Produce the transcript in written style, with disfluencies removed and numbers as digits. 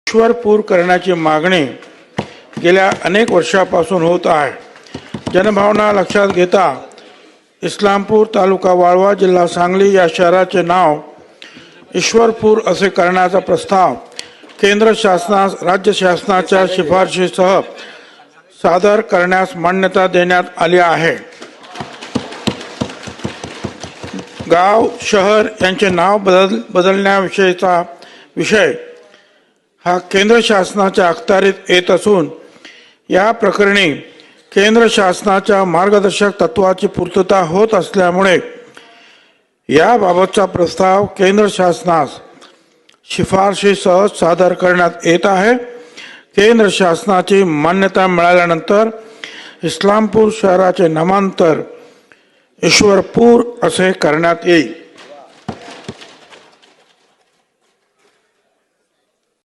ईश्वरपूर करण्याची मागणी गेल्या अनेक वर्षापासून होत आहे. जनभावना लक्षात घेता इस्लामपूर तालुका वाळवा जिल्हा सांगली या शहराचे नाव ईश्वरपूर असे करण्याचा प्रस्ताव केंद्र शासनास राज्य शासनाच्या शिफारशीसह सादर करण्यास मान्यता देण्यात आली आहे. गाव शहर यांचे नाव बदलण्याविषयीचा विषय हा केंद्र शासनाच्या अखत्यारीत येत असून या प्रकरणी केंद्र शासनाच्या मार्गदर्शक तत्वाची पूर्तता होत असल्यामुळे याबाबतचा प्रस्ताव केंद्र शासनास शिफारशीसह सादर करण्यात येत आहे. केंद्र शासनाची मान्यता मिळाल्यानंतर इस्लामपूर शहराचे नामांतर ईश्वरपूर असे करण्यात येईल.